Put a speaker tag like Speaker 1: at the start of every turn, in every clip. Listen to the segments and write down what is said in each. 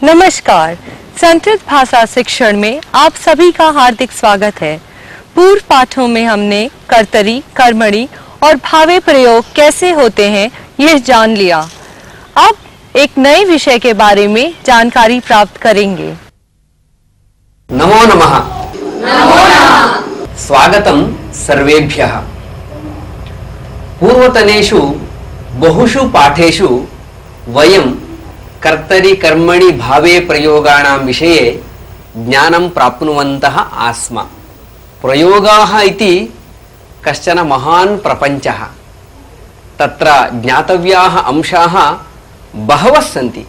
Speaker 1: नमस्कार, संस्कृत भाषा शिक्षण में आप सभी का हार्दिक स्वागत है। पूर्व पाठों में हमने कर्तरी, कर्मणि और भावे प्रयोग कैसे होते हैं यह जान लिया। अब एक नए विषय के बारे में जानकारी प्राप्त करेंगे।
Speaker 2: नमो नमः। नमो नमः। स्वागतम सर्वेभ्यः। पूर्वतनेषु बहुषु पाठेषु वयं कर्तरि कर्मणि भावे प्रयोगाणां विषये ज्ञानं प्राप्नुवन्तः आस्म। प्रयोगाः इति कश्चन महान् प्रपञ्चः। तत्र ज्ञातव्याः अंशाः बहवः सन्ति।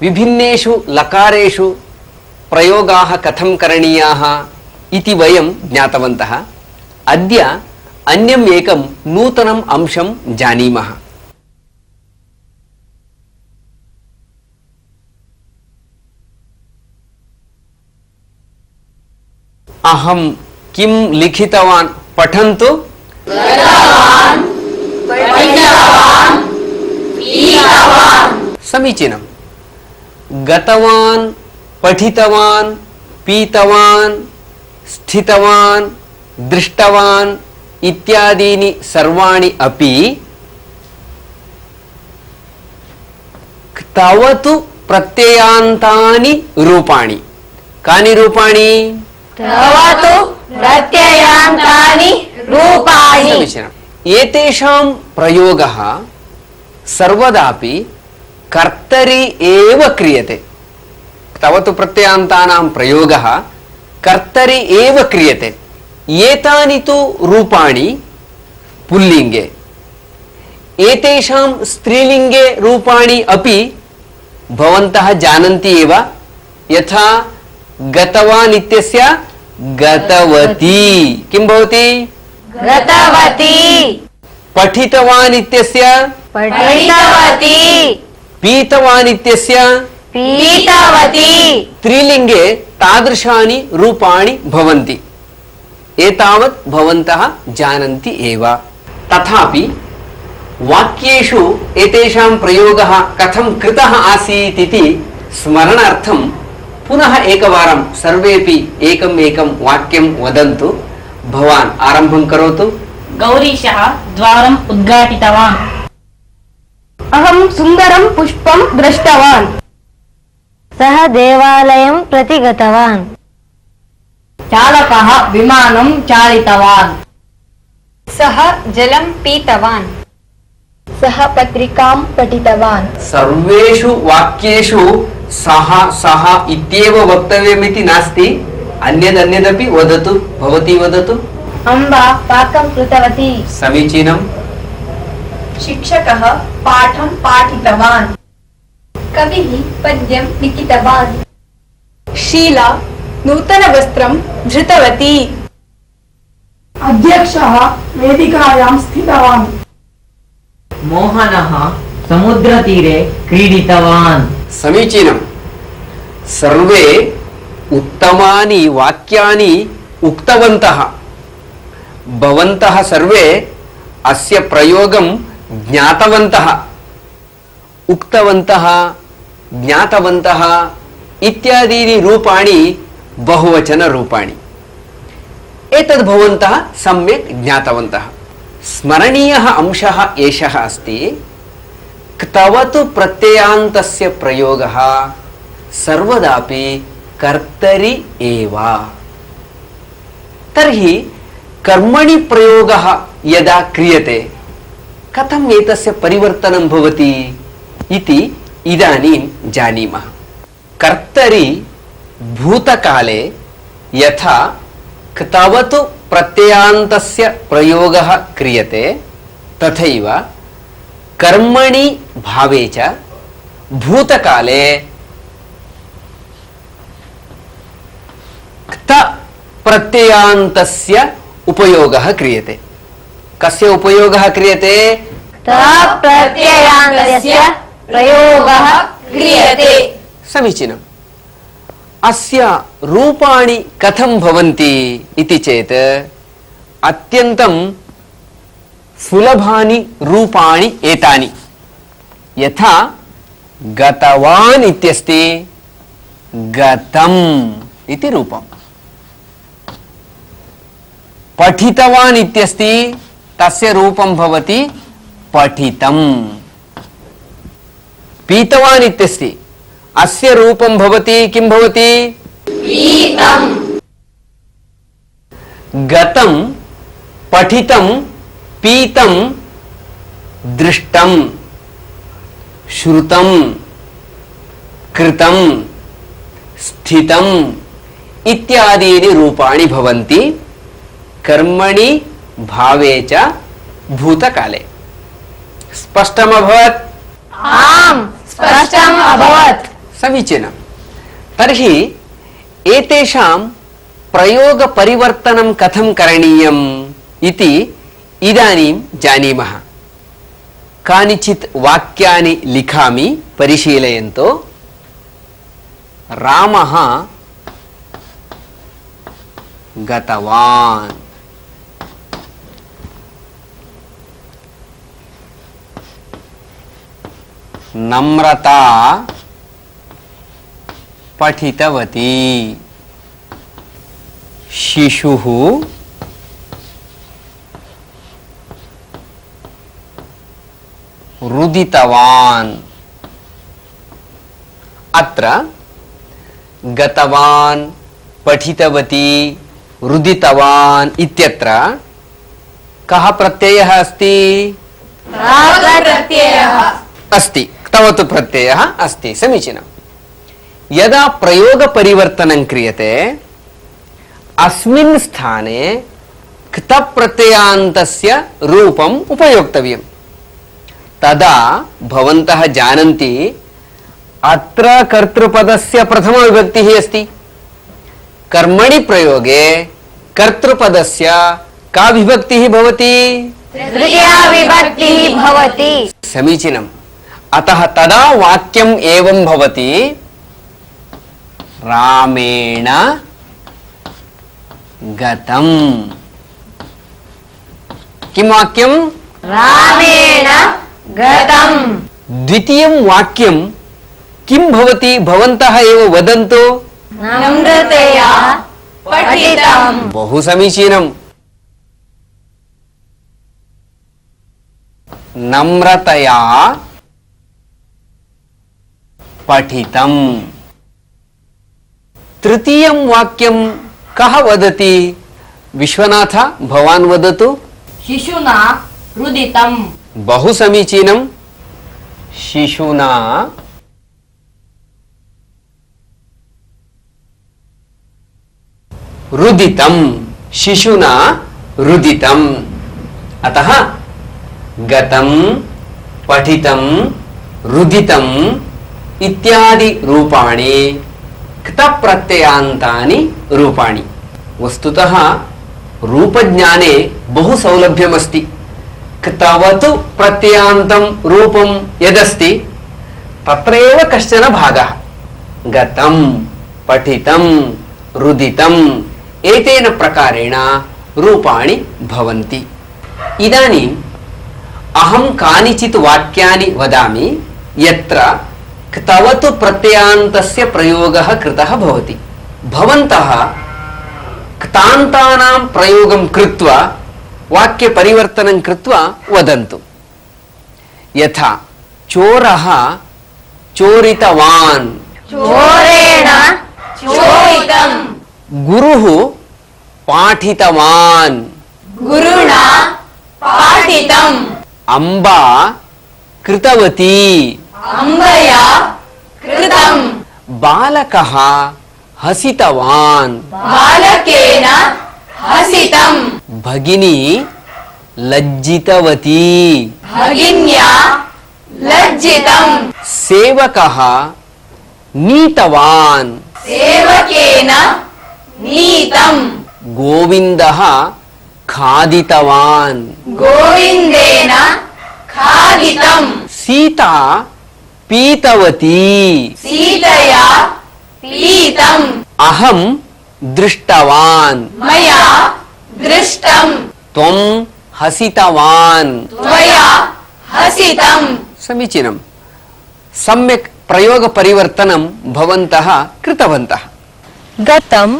Speaker 2: विभिन्नेषु लकारेषु प्रयोगाः कथं करणीयाः इति वयं ज्ञातवन्तः। अद्य अन्यम् एकं नूतनम् अंशं जानीमः। अहं किं लिखितवान् पठन्तु। समीचीनं। गतवान्, पठितवान्, पीतवान्, स्थितवान्, दृष्टवान् इत्यादीनि सर्वाणि अपि तवतु प्रत्ययान्तानि रूपाणि। कानि रूपाणि?
Speaker 3: तवतु प्रत्ययान्तानि रूपाणि।
Speaker 2: समीचीनम्। एतेषां प्रयोगः सर्वदापि कर्तरि एव क्रियते। तवतु प्रत्ययान्तानां प्रयोगः कर्तरि एव क्रियते। एतानि तु रूपाणि पुल्लिङ्गे। एतेषां स्त्रीलिङ्गे रूपाणि अपि भवन्तः जानन्ति एव। यथा गतवान् इत्यस्य गतवती किं भवति?
Speaker 3: गतवती।
Speaker 2: पठितवान् इत्यस्य
Speaker 3: पठितवती।
Speaker 2: पीतवान् इत्यस्य
Speaker 3: पीतवती।
Speaker 2: स्त्रीलिङ्गे तादृशानि रूपाणि भवन्ति। एतावत् भवन्तः जानन्ति एव। तथापि वाक्येषु एतेषां प्रयोगः कथं कृतः आसीत् इति स्मरणार्थं पुनः एकवारं सर्वेपि एकम् एकं वाक्यं वदन्तु। भवान् आरम्भं करोतु।
Speaker 4: गौरीशः द्वारम् उद्घाटितवान्।
Speaker 3: अहं सुन्दरं पुष्पं दृष्टवान्।
Speaker 5: सः देवालयं प्रति गतवान्।
Speaker 4: चालकः विमानं चालितवान्।
Speaker 6: सः जलं पीतवान्।
Speaker 3: सः पत्रिकां पठितवान्।
Speaker 2: सर्वेषु वाक्येषु सः सः इत्येव वक्तव्यमिति नास्ति। अन्यदपि वदतु। भवती वदतु।
Speaker 3: अम्बा पाकं कृतवती।
Speaker 2: समीचीनं।
Speaker 3: शिक्षकः पाठं पाठितवान्। कविः पद्यं लिखितवान्।
Speaker 6: शीला नूतनवस्त्रं धृतवती।
Speaker 7: अध्यक्षः वेदिकायां स्थितवान्।
Speaker 8: मोहनः समुद्रतीरे क्रीडितवान्।
Speaker 2: समीचीनं। सर्वे उत्तमानि वाक्यानि उक्तवन्तः। भवन्तः सर्वे अस्य प्रयोगं ज्ञातवन्तः। उक्तवन्तः, ज्ञातवन्तः इत्यादीनि रूपाणि बहुवचनरूपाणि। एतद् भवन्तः सम्यक् ज्ञातवन्तः। स्मरणीयः अंशः एषः अस्ति। क्तवतु प्रत्ययान्तस्य प्रयोगः सर्वदापि कर्तरि एव। तर्हि कर्मणि प्रयोगः यदा क्रियते कथम् एतस्य परिवर्तनं भवति इति इदानीं जानीमः। कर्तरि भूतकाले यथा क्तवतु प्रत्ययान्तस्य प्रयोगः क्रियते तथैव कर्मणि भावे च भूतकाले क्त प्रत्ययान्तस्य उपयोगः क्रियते। कस्य उपयोगः क्रियते?
Speaker 5: प्रत्ययान्तस्य प्रयोगः क्रियते।
Speaker 2: समीचीनम्। अस्य रूपाणि कथं भवन्ति इति चेत् अत्यन्तं सुलभानि रूपाणि एतानि। यथा गतवान् इत्यस्ति, गतम् इति रूपम्। पठितवान् इत्यस्ति, तस्य रूपं भवति पठितम्। पीतवान् इत्यस्ति, अस्य रूपं भवति किं भवति? पीतम्। गतं, पठितं, पीतं, दृष्टं, श्रुतं, कृतं, स्थितं इत्यादीनि रूपाणि भवन्ति कर्मणि भावे च भूतकाले। स्पष्टमभवत्?
Speaker 5: आम्, स्पष्टम् अभवत्।
Speaker 2: समीचीनं। तर्हि एतेषां प्रयोगपरिवर्तनं कथं करणीयम् इति इदानीं जानीमः। कानिचित् वाक्यानि लिखामि, परिशीलयन्तु। रामः गतवान्। नम्रता पठितवती। शिशुः रुदितवान्। अत्र गतवान्, पठितवती, रुदितवान् इत्यत्र कः प्रत्ययः अस्ति? अस्ति, क्तवतु प्रत्ययः अस्ति। समीचीनम्। यदा प्रयोगपरिवर्तनं क्रियते अस्मिन् स्थाने क्त प्रत्ययान्तस्य रूपम् उपयोक्तव्यम्। तदा भवन्तः जानन्ति अत्र कर्तृपदस्य प्रथमविभक्तिः अस्ति। कर्मणि प्रयोगे कर्तृपदस्य का विभक्तिः भवति?
Speaker 5: तृतीया विभक्तिः भवति।
Speaker 2: समीचीनम्। अतः तदा वाक्यम् एवं भवति, रामेण गतम्। किं वाक्यम्?
Speaker 5: रामेण गतम्।
Speaker 2: द्वितीयं वाक्यं किं भवति? भवन्तः एव वदन्तु।
Speaker 5: नम्रतया पठितम्।
Speaker 2: बहु समीचीनम्। नम्रतया पठितम्। तृतीयं वाक्यं कः वदति? विश्वनाथ, भवान् वदतु।
Speaker 4: शिशुना रुदितम्।
Speaker 2: बहु समीचीनं। शिशुना रुदितम्। शिशुना रुदितम्। अतः गतं, पठितं, रुदितम् इत्यादि रूपाणि क्त प्रत्ययान्तानि रूपाणि। वस्तुतः रूपज्ञाने बहु सौलभ्यमस्ति। क्तवतु प्रत्ययान्तं रूपं यदस्ति तत्रैव कश्चन भागः। गतं, पठितं, रुदितम् एतेन प्रकारेण रूपाणि भवन्ति। इदानीम् अहं कानिचित् वाक्यानि वदामि यत्र क्तवतु प्रत्ययान्तस्य प्रयोगः कृतः भवति। भवन्तः क्तान्तानां प्रयोगं कृत्वा वाक्यपरिवर्तनं कृत्वा वदन्तु। यथा चोरः चोरितवान्।
Speaker 5: चोरेण चोरितम्।
Speaker 2: गुरुः पाठितवान्।
Speaker 3: गुरुणा पाठितम्।
Speaker 2: अम्बा कृतवती।
Speaker 3: अम्बया कृतम्।
Speaker 2: बालकः हसितवान्।
Speaker 3: बालकेन हसितम्।
Speaker 2: भगिनी लज्जितवती।
Speaker 3: भगिन्या लज्जितम्।
Speaker 2: सेवकः नीतवान्।
Speaker 3: सेवकेन नीतम्
Speaker 2: गोविन्दः खादितवान्
Speaker 3: गोविन्देन खादितम्
Speaker 2: सीता पीतवती
Speaker 3: सीतया पीतम्
Speaker 2: अहं दृष्टवान्
Speaker 3: मया दृष्टम्
Speaker 2: त्वं हसितवान्
Speaker 3: त्वया हसितम्
Speaker 2: समीचीनं सम्यक् प्रयोग परिवर्तनं भवन्तः कृतवन्तः
Speaker 1: गतम,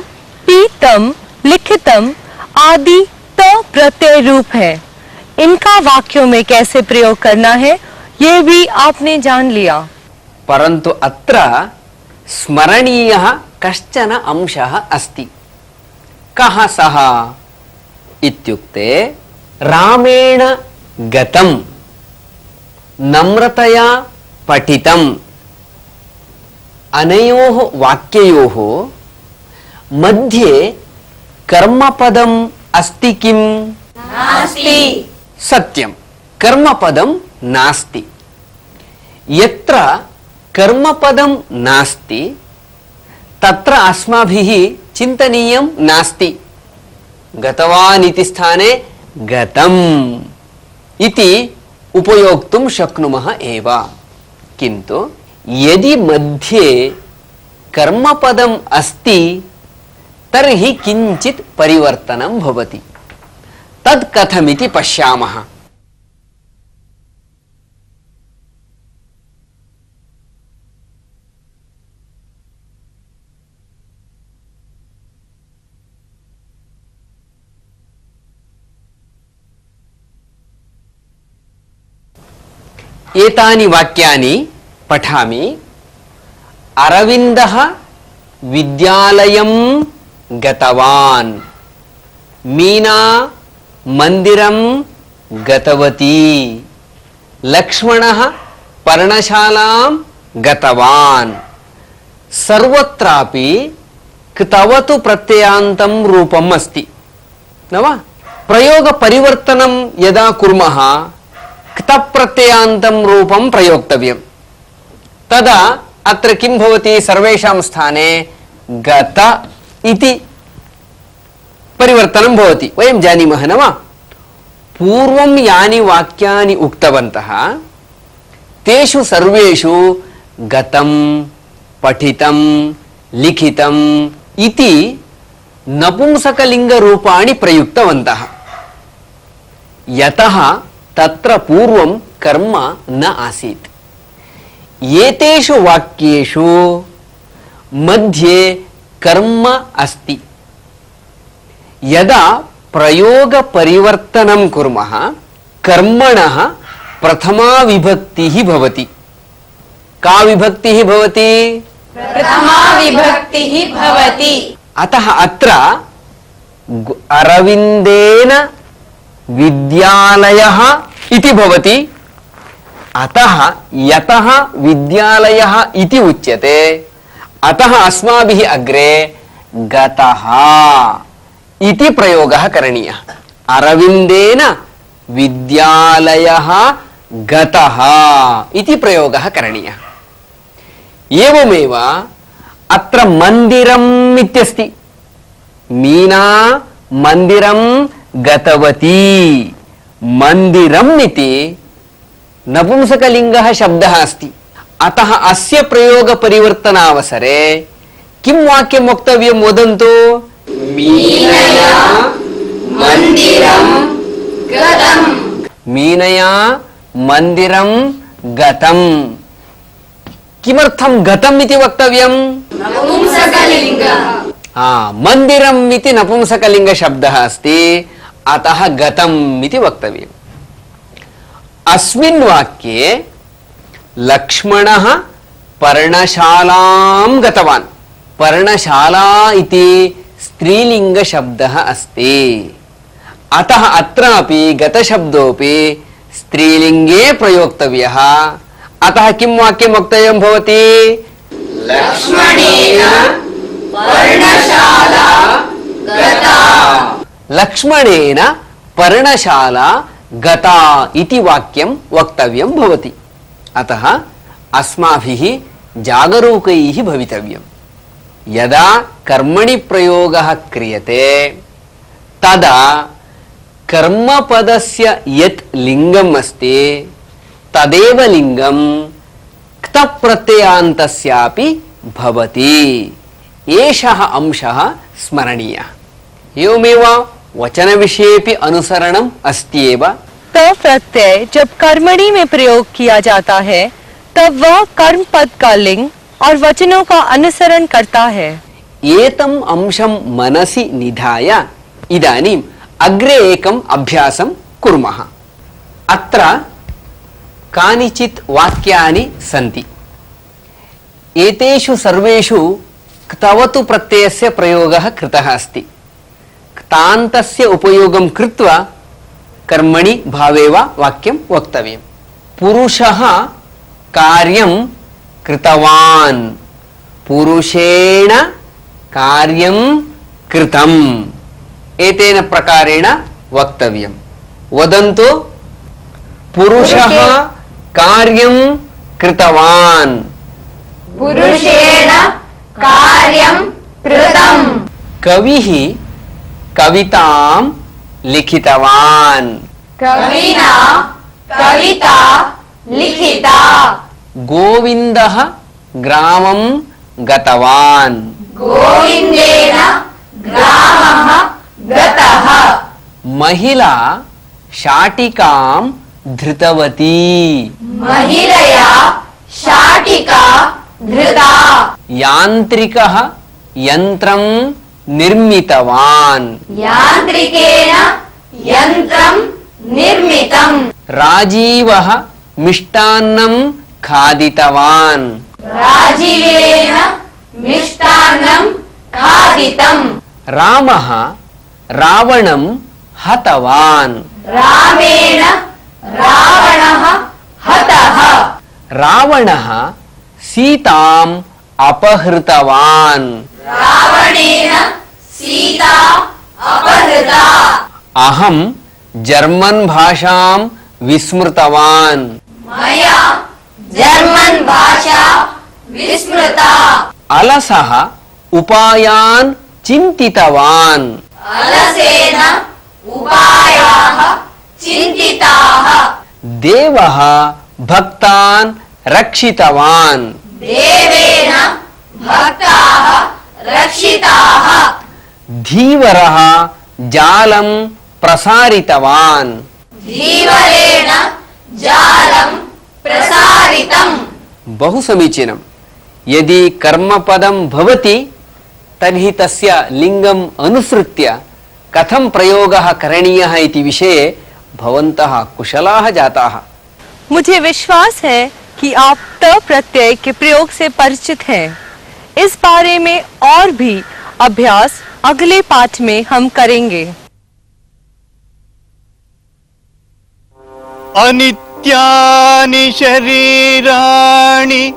Speaker 1: पीतम, लिखितम आदि त प्रत्यय रूप है। इनका वाक्यों में कैसे प्रयोग करना है ये भी आपने जान लिया।
Speaker 2: परन्तु अत्र स्मरणीयः कश्चन अंशः अस्ति। कः सः इत्युक्ते रामेण गतं नम्रतया पठितम् अनयोः वाक्ययोः मध्ये कर्मपदम् अस्ति किम्?
Speaker 3: नास्ति
Speaker 2: सत्यं कर्मपदं नास्ति। यत्र कर्मपदं नास्ति तत्र अस्माभिः चिन्तनीयं नास्ति। गतवान् इति स्थाने गतम् इति उपयोक्तुं शक्नुमः एव। किन्तु यदि मध्ये कर्मपदम् अस्ति तर्हि किञ्चित् परिवर्तनं भवति। तद् कथमिति पश्यामः। एतानि वाक्यानि पठामि। अरविन्दः विद्यालयं गतवान्, मीना मन्दिरं गतवती, लक्ष्मणः पर्णशालां गतवान्। सर्वत्रापि क्तवतु प्रत्ययान्तं रूपम् अस्ति न वा? प्रयोग परिवर्तनं यदा कुर्मः क्त प्रत्ययान्तं रूपं प्रयोक्तव्यं। तदा अत्र किं भवति? सर्वेषां स्थाने गत इति परिवर्तनं भवति। वयं जानीमः न वा? पूर्वं यानि वाक्यानि उक्तवन्तः तेषु सर्वेषु गतं, पठितं, लिखितम् इति नपुंसकलिङ्गरूपाणि प्रयुक्तवन्तः। यतः तत्र पूर्वं कर्म न आसीत्। एतेषु वाक्येषु मध्ये कर्म अस्ति। यदा प्रयोग परिवर्तनं कुर्मः कर्मणः प्रथमा विभक्तिः भवति। का विभक्तिः भवति?
Speaker 3: प्रथमा विभक्तिः भवति।
Speaker 2: अतः अत्र अरविन्देन विद्यालयः इति भवति। अतः यतः विद्यालयः इति उच्यते अतः अस्माभिः अग्रे गतः इति प्रयोगः करणीयः। अरविन्देन विद्यालयः गतः इति प्रयोगः करणीयः। एवमेव अत्र मन्दिरम् इत्यस्ति। मीना मन्दिरं गतवती। मन्दिरम् इति नपुंसकलिङ्गः शब्दः अस्ति। अतः अस्य प्रयोग परिवर्तनावसरे किं वाक्यं वक्तव्यं वदन्तु?
Speaker 3: मीनया मन्दिरं गतम्।
Speaker 2: मीनया मन्दिरं गतम्। किमर्थं गतम् इति वक्तव्यं?
Speaker 3: नपुंसकलिङ्गः।
Speaker 2: मन्दिरम् इति नपुंसकलिङ्गशब्दः अस्ति। अतः गतम् इति वक्तव्यम्। अस्मिन् वाक्ये लक्ष्मणः पर्णशालां गतवान्। पर्णशाला इति स्त्रीलिङ्गशब्दः अस्ति। अतः अत्रापि गतशब्दोऽपि स्त्रीलिङ्गे प्रयोक्तव्यः। अतः किं वाक्यं वक्तव्यं भवति?
Speaker 3: लक्ष्मणेन पर्णशाला गता।
Speaker 2: लक्ष्मणेन पर्णशाला गता इति वाक्यं वक्तव्यं भवति। अतः अस्माभिः जागरूकैः भवितव्यम्। यदा कर्मणि प्रयोगः क्रियते तदा कर्मपदस्य यत् लिङ्गम् अस्ति तदेव लिङ्गं क्तप्रत्ययान्तस्यापि भवति। एषः अंशः स्मरणीयः। एवमेव वचनविषयेपि अनुसरणम् अस्ति एव।
Speaker 1: त प्रत्यय जब कर्मणि में प्रयोग किया जाता है तब वह कर्म पद का लिंग और वचनों का अनुसरण करता है।
Speaker 2: एतम् अंशं मनसि निधाय इदानीम् अग्रे एकम् अभ्यासं कुर्मः। अत्र कानिचित् वाक्यानि सन्ति। एतेषु सर्वेषु क्तवतु प्रत्ययस्य प्रयोगः कृतः अस्ति। क्तान्तस्य उपयोगं कृत्वा कर्मणि भावे वा वाक्यं वक्तव्यं। पुरुषः कार्यं कृतवान्, पुरुषेण कार्यं कृतम्, एतेन प्रकारेण वक्तव्यं। वदन्तु, पुरुषः कार्यं कृतवान्।
Speaker 5: पुरुषेण कार्यं कृतम्।
Speaker 2: कविः कवितां लिखितवान्।
Speaker 5: कविना कविता लिखिता।
Speaker 2: गोविन्दः ग्रामं गतवान्।
Speaker 5: गोविन्देन ग्रामः गतः।
Speaker 2: महिला शाटिकां धृतवती।
Speaker 5: महिलया शाटिका धृता।
Speaker 2: यान्त्रिकः यन्त्रं निर्मितवान्।
Speaker 5: यान्त्रिकेन यन्त्रं निर्मितम्।
Speaker 2: राजीवः मिष्टान्नं खादितवान्।
Speaker 5: राजीवेन मिष्टान्नं खादितम्।
Speaker 2: रामः रावणं हतवान्।
Speaker 5: रामेण रावणः हतः।
Speaker 2: रावणः सीताम् अपहृतवान्।
Speaker 5: रावणेन सीता अपहृता।
Speaker 2: अहं जर्मन् भाषां विस्मृतवान्।
Speaker 5: मया जर्मन् भाषा विस्मृता।
Speaker 2: अलसः उपायान् चिन्तितवान्।
Speaker 5: अलसेन उपायाः चिन्तिताः।
Speaker 2: देवः भक्तान् रक्षितवान्।
Speaker 5: देवेन भक्ताः रक्षिताः।
Speaker 2: धीवरः जालं प्रसारितवान्।
Speaker 5: धीवरेण जालं प्रसारितम्।
Speaker 2: बहु समीचीनं। यदि कर्मपदं भवति तर्हि तस्य लिङ्गम् अनुसृत्य कथं प्रयोगः करणीयः इति विषये भवन्तः कुशलाः जाताः।
Speaker 1: मुझे विश्वास है कि आप त प्रत्यय के प्रयोग से परिचित हैं। इस बारे में और भी अभ्यास अगले पाठ में हम करेंगे।
Speaker 9: अनित्यानि शरीराणि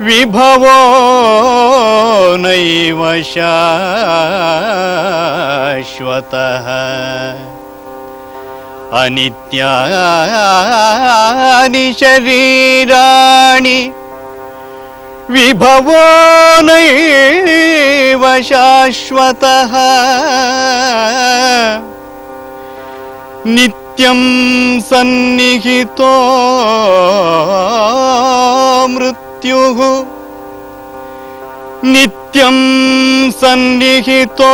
Speaker 9: विभवो नैव शाश्वतः। अनित्यानि शरीराणि विभवो नैव शाश्वतः। नित्यं सन्निहितो मृत्युः। नित्यं सन्निहितो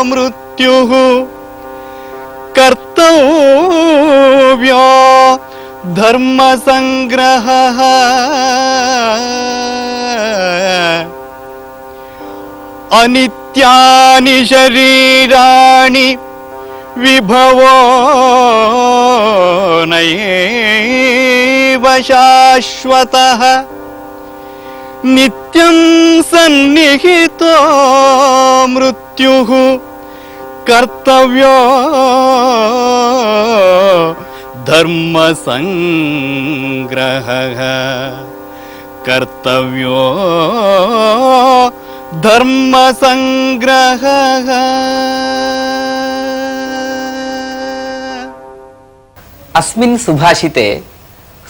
Speaker 9: मृत्युः। कर्तव्यो धर्मसंग्रहः। अनित्यानि शरीराणि विभवो नैव शाश्वतः। नित्यं सन्निहितो मृत्युः। कर्तव्यो धर्मसंग्रहः। कर्तव्यो धर्मसंग्रहः।
Speaker 2: अस्मिन् सुभाषिते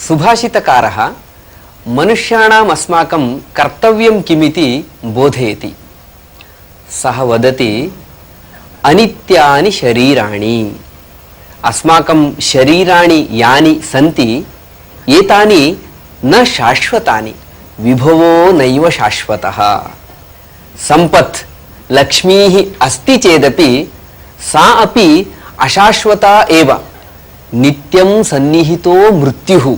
Speaker 2: सुभाषितकारः मनुष्याणाम् अस्माकं कर्तव्यं किमिति बोधयति। सः वदति अनित्यानि शरीराणि, अस्माकं शरीराणि यानि सन्ति एतानि न शाश्वतानि, विभवो नैव शाश्वतः। संपत् लक्ष्मीः अस्ति चेदपि सा अपि अशाश्वता एव। नित्यं सन्निहितो मृत्युः,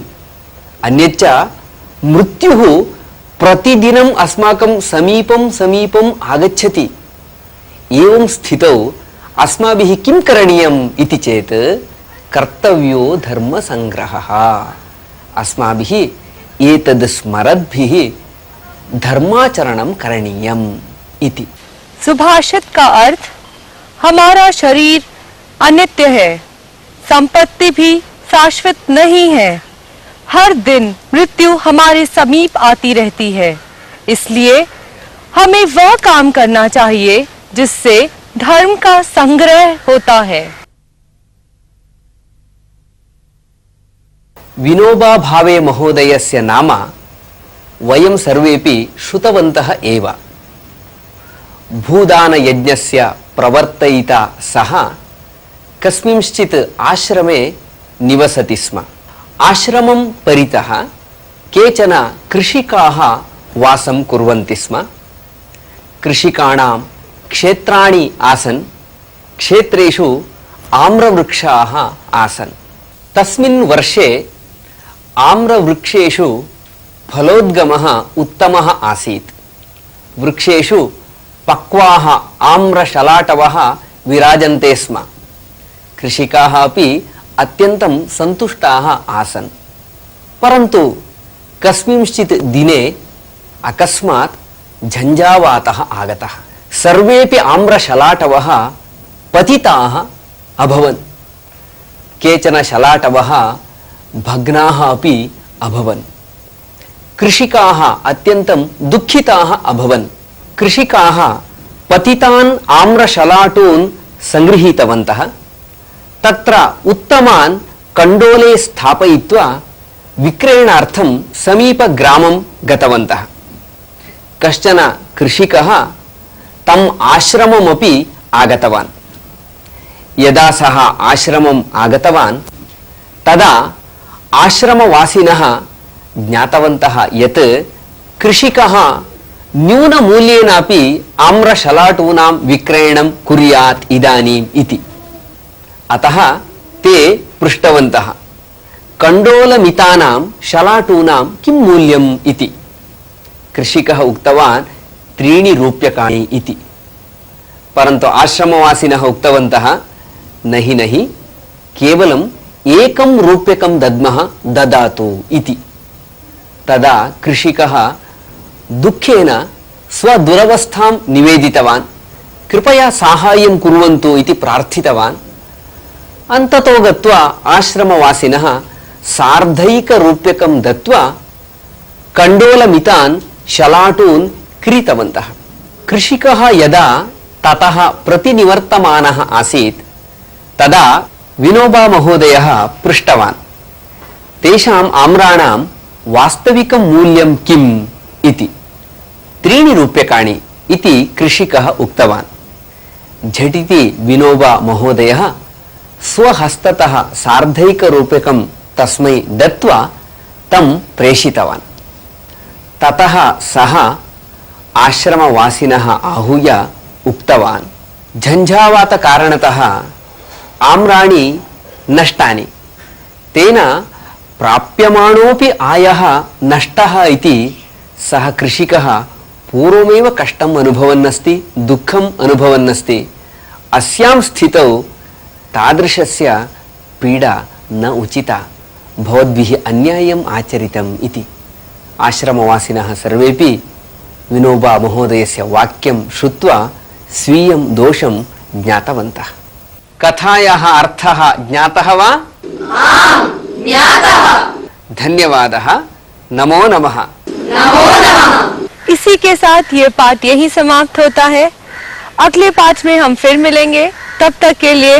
Speaker 2: अन्यच्च मृत्युः प्रतिदिनम् अस्माकं समीपम् आगच्छति। एवं स्थितौ अस्माभिः किं करणीयम् इति चेत् कर्तव्यो धर्मसङ्ग्रहः। अस्माभिः एतद् स्मरद्भिः धर्माचरणं करणीयम् इति।
Speaker 1: सुभाषित का अर्थ, हमारा शरीर अनित्य है, संपत्ति भी शाश्वत नहीं है, हर दिन मृत्यु हमारे समीप आती रहती है, इसलिए हमें वह काम करना चाहिए जिससे धर्म का संग्रह होता है।
Speaker 2: विनोबा भावे महोदयस्य नाम वयं सर्वेपि श्रुतवन्तः एव। भूदान यज्ञस्य प्रवर्तयिता सः कस्मिंश्चित् आश्रमे निवसति स्म। आश्रमं परितः केचन कृषिकाः वासं कुर्वन्ति स्म। कृषिकाणां क्षेत्राणि आसन्, क्षेत्रेषु आम्रवृक्षाः आसन्। तस्मिन् वर्षे आम्रवृक्षेषु फलोद्गमः उत्तमः आसीत्। वृक्षेषु पक्वाः आम्रशलाटवः विराजन्ते स्म। कृषिकाः अपि अत्यन्तं सन्तुष्टाः आसन्। परन्तु कस्मिंश्चित् दिने अकस्मात् झञ्झावातः आगतः। सर्वेपि आम्रशलाटवः पतिताः अभवन्। केचन शलाटवः भग्नाः अपि अभवन्। कृषिकाः अत्यन्तं दुःखिताः अभवन्। कृषिकाः पतितान् आम्रशलाटून् सङ्गृहीतवन्तः। तत्र उत्तमान् कण्डोले स्थापयित्वा विक्रयणार्थं समीपग्रामं गतवन्तः। कश्चन कृषिकः तम् आश्रममपि आगतवान्। यदा सः आश्रमम् आगतवान् तदा आश्रमवासिनः ज्ञातवन्तः यत् कृषिकः न्यूनमूल्येनापि आम्रशलाटूनां विक्रयणं कुर्यात् इदानीम् इति। अतः ते पृष्टवन्तः कण्डोलमितानां शलाटूनां किं मूल्यम् इति। कृषिकः उक्तवान् 3 रूप्यकाणि इति। परन्तु आश्रमवासिनः उक्तवन्तः नहि नहि, केवलं 1 रूप्यकं दद्मः, ददातु इति। तदा कृषिकः दुःखेन स्वदुरवस्थां निवेदितवान्। कृपया साहाय्यं कुर्वन्तु इति प्रार्थितवान्। अन्ततो गत्वा आश्रमवासिनः 1.5 रूप्यकं दत्वा कण्डोलमितान् शलाटून् क्रीतवन्तः। कृषिकः यदा ततः प्रतिनिवर्तमानः आसीत् तदा विनोबा महोदयः पृष्टवान्, तेषाम् आम्राणां वास्तविकं मूल्यं किम् इति। 3 रूप्यकाणि इति कृषिकः उक्तवान्। झटिति विनोबा महोदयः स्वहस्ततः 1.5 रूप्यकं तस्मै दत्वा तं प्रेषितवान्। ततः सः आश्रमवासिनः आहूय उक्तवान्, झञ्झावातकारणतः आम्राणि नष्टानि, तेन प्राप्यमाणोऽपि आयः नष्टः इति सः कृषिकः पूर्वमेव कष्टम् अनुभवन्नस्ति, दुःखम् अनुभवन्नस्ति। अस्यां स्थितौ तादृशस्य पीडा न उचिता, भवद्भिः अन्यायम् आचरितम् इति। आश्रमवासिनः सर्वेपि विनोबा महोदयस्य वाक्यं श्रुत्वा स्वीयं दोषं ज्ञातवन्तः। कथायाः अर्थः ज्ञातः वा?
Speaker 5: आम्, ज्ञातः।
Speaker 2: धन्यवादः। नमो नमः।
Speaker 5: नमो नमः।
Speaker 1: इसी के साथ ये पाठ यही समाप्त होता है। अगले पाठ में हम फिर मिलेंगे, तब तक के लिए